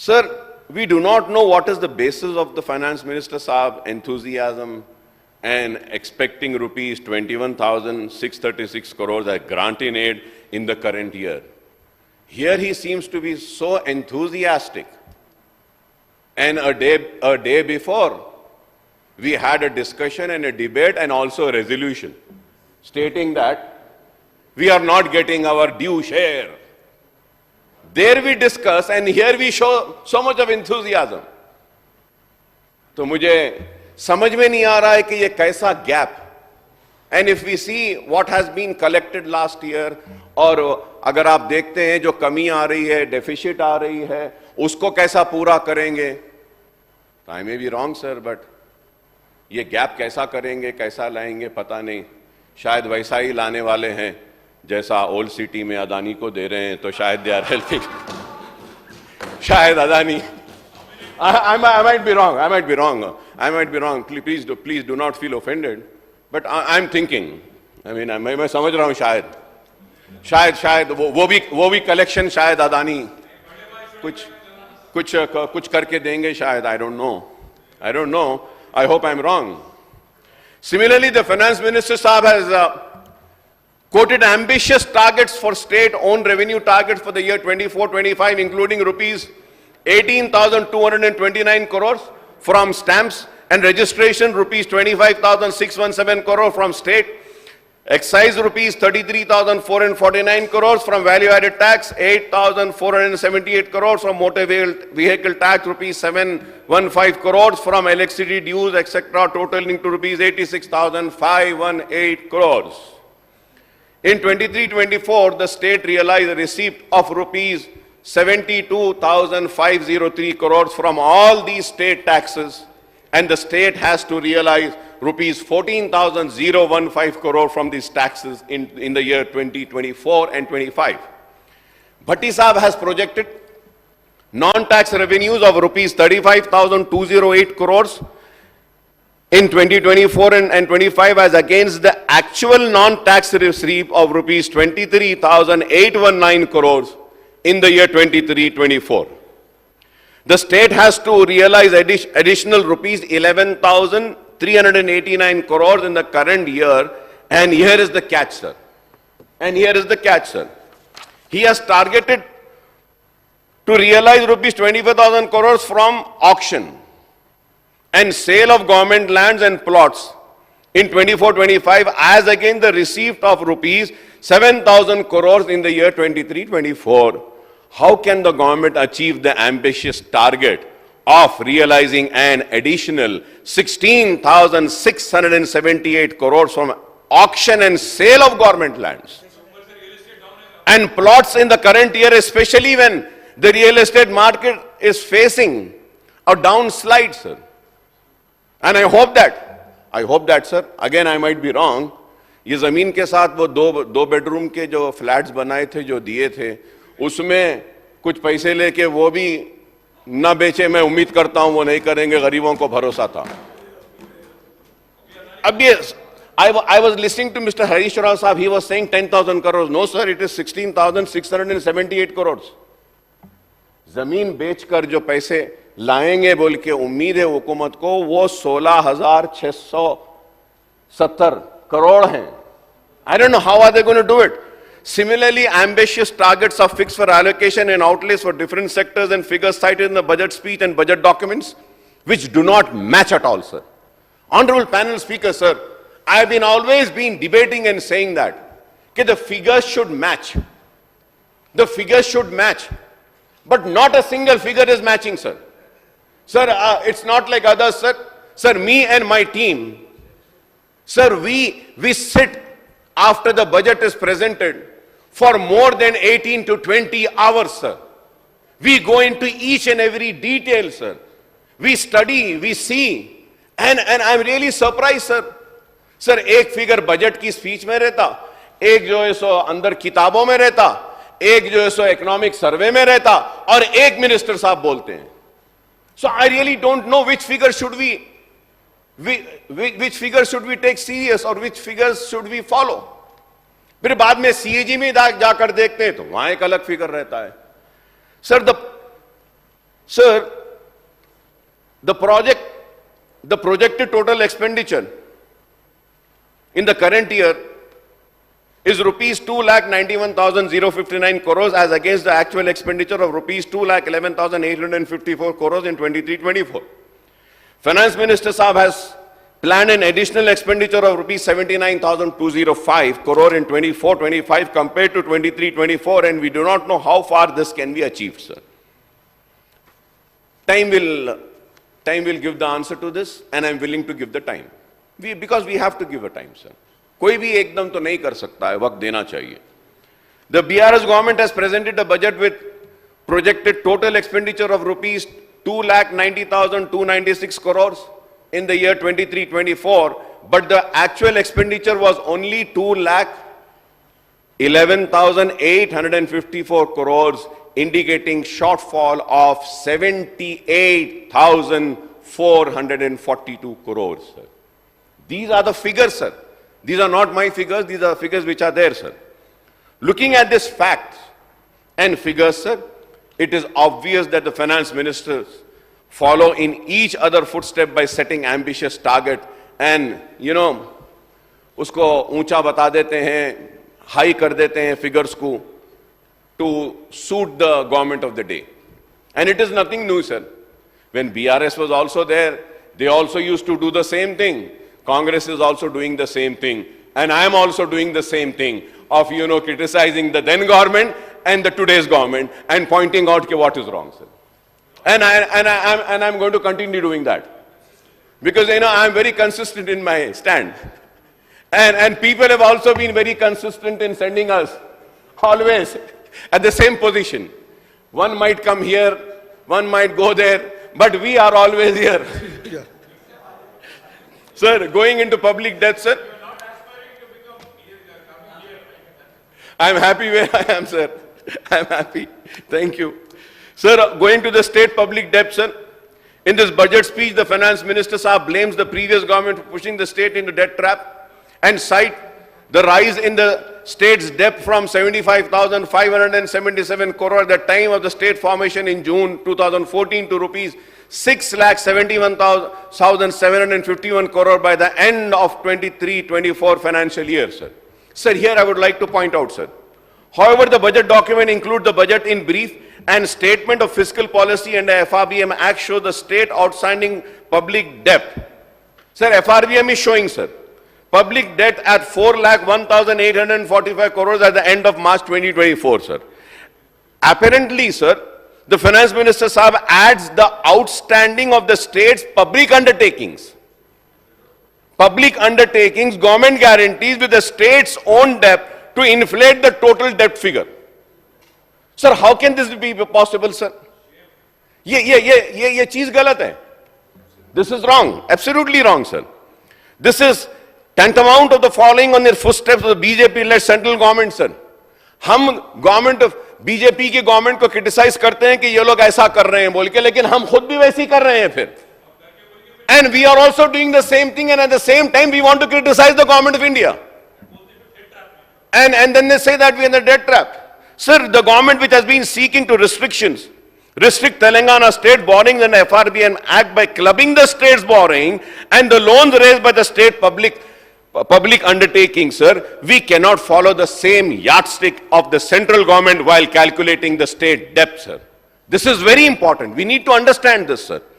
Sir, we do not know what is the basis of the Finance Minister Saab enthusiasm and expecting rupees 21,636 crores as grant in aid in the current year. Here he seems to be so enthusiastic. And a day before, we had a discussion and a debate and also a resolution stating that we are not getting our due share. There we discuss and here we show so much of enthusiasm. तो मुझे समझ में नहीं आ रहा है कि ये कैसा gap. And if we see what has been collected last year, और अगर आप देखते हैं जो कमी आ रही है, डेफिसिट आ रही है, उसको कैसा पूरा करेंगे? I may be wrong, sir, but ये गैप कैसा करेंगे, कैसा लाएंगे, पता नहीं. शायद वैसा ही लाने वाले हैं जैसा ओल्ड सिटी में अदानी को दे रहे हैं, तो शायद दे आर हेल्पिंग. शायद Adani. I might be wrong. I might be wrong. Please do not feel offended. But I'm thinking. I mean, मैं समझ रहा हूँ शायद वो भी कलेक्शन शायद अदानी कुछ करके देंगे शायद. I don't know. I hope I'm wrong. Similarly, the Finance Minister Saab has quoted ambitious targets for state-owned revenue targets for the year 24-25, including rupees 18,229 crores from stamps and registration, rupees 25,617 crores from state, excise rupees 33,449 crores from value-added tax, 8,478 crores from motor vehicle tax, rupees 715 crores from electricity dues, etc., totaling to rupees 86,518 crores. In 23-24, the state realized a receipt of rupees 72,503 crores from all these state taxes, and the state has to realize rupees 14,015 crores from these taxes in the year 2024 and 25. Bhatti Saab has projected non-tax revenues of rupees 35,208 crores in 2024 and 25 as against the actual non-tax receipt of rupees 23,819 crores in the year 23-24. The state has to realize additional rupees 11,389 crores in the current year, and here is the catch, sir. He has targeted to realize rupees 25,000 crores from auction and sale of government lands and plots in 24-25 as against the receipt of rupees 7,000 crores in the year 23-24. How can the government achieve the ambitious target of realizing an additional 16,678 crores from auction and sale of government lands and plots in the current year, especially when the real estate market is facing a downslide, sir? And I hope that, sir, again I might be wrong, ये जमीन के साथ वो दो bedroom के जो flats बनाए थे, जो दिए थे, उसमें कुछ पैसे लेके वो भी न बेचे. मैं उम्मीद करता हूं वो नहीं करेंगे, गरीबों को भरोसा था. अब ये I was listening to Mr. Harish Rao Saab, he was saying 10,000 crores. No sir, it is 16,678 crores. जमीन बेचकर जो पैसे लाएंगे बोल के उम्मीद है हुकूमत को, वो 16,670 crore हैं. I don't know how are they going to do it. Similarly, ambitious targets are fixed for allocation and outlays for different sectors and figures cited in the budget speech and budget documents, which do not match at all, sir. Honorable panel speaker, sir, I have always been debating and saying that the figures should match. The figures should match. But not a single figure is matching, sir. Sir, it's not like others, sir. Sir, me and my team, sir, we sit after the budget is presented for more than 18 to 20 hours, sir. We go into each and every detail, sir. We study, we see. And I'm really surprised, sir. Sir, एक figure budget की speech में रहता, एक जो है सो अंदर किताबों में रहता, एक जो है सो इकोनॉमिक सर्वे में रहता, और एक मिनिस्टर साहब बोलते हैं. So I really don't know which figure should we take serious or which figures should we follow. फिर बाद में CAG में जाकर देखते हैं तो वहां एक अलग फिगर रहता है. Sir, the projected total expenditure in the current year is rupees 2,91,059 crores as against the actual expenditure of rupees 2,11,854 crores in 23-24. Finance Minister Saab has planned an additional expenditure of rupees 79,205 crore in 24-25 compared to 23-24, and we do not know how far this can be achieved, sir. Time will give the answer to this, and I am willing to give the time. Because we have to give a time, sir. कोई भी एकदम तो नहीं कर सकता है, वक्त देना चाहिए. The BRS government has presented a budget with projected total expenditure of rupees 2,90,296 crores in the year 23-24, but the actual expenditure was only 2,11,854 crores, indicating shortfall of 78,442 crores, sir. These are the figures, sir. These are not my figures, these are figures which are there, sir. Looking at this fact and figures, sir, it is obvious that the finance ministers follow in each other footstep by setting ambitious target and, usko ऊंचा बता देते हैं, high कर देते हैं figures को to suit the government of the day. And it is nothing new, sir. When BRS was also there, they also used to do the same thing. Congress is also doing the same thing, and I am also doing the same thing of, criticizing the then government and the today's government and pointing out what is wrong, sir. And I'm going to continue doing that because, I am very consistent in my stand. And people have also been very consistent in sending us always at the same position. One might come here, one might go there, but we are always here. Yeah. Sir, going into public debt, sir. I'm happy where I am, sir. I'm happy. Thank you. Sir, going to the state public debt, sir. In this budget speech, the finance minister Saab blames the previous government for pushing the state into debt trap and cite the rise in the state's debt from 75,577 crore at the time of the state formation in June 2014 to rupees 6,71,751 crore by the end of 23-24 financial year, sir. Sir, here I would like to point out, sir. However, the budget document includes the budget in brief and statement of fiscal policy and the FRBM Act show the state outstanding public debt. Sir, FRBM is showing, sir, public debt at 4,01,845 crores at the end of March 2024, sir. Apparently, sir, the finance minister Saab adds the outstanding of the state's public undertakings. Public undertakings, government guarantees with the state's own debt to inflate the total debt figure. Sir, how can this be possible, sir? ये चीज गलत है. This is wrong, absolutely wrong, sir. This is tantamount of the following on their footsteps of the BJP-led central government, sir. हम government of BJP की government को criticise करते हैं कि ये लोग ऐसा कर रहे हैं बोल के, लेकिन हम खुद भी वैसे ही कर रहे हैं फिर. And we are also doing the same thing, and at the same time we want to criticize the government of India. And then they say that we are in the debt trap. Sir, the government which has been seeking to restrict Telangana state borrowing and FRBM Act by clubbing the state's borrowing and the loans raised by the state public undertaking, sir, we cannot follow the same yardstick of the central government while calculating the state debt, sir. This is very important. We need to understand this, sir.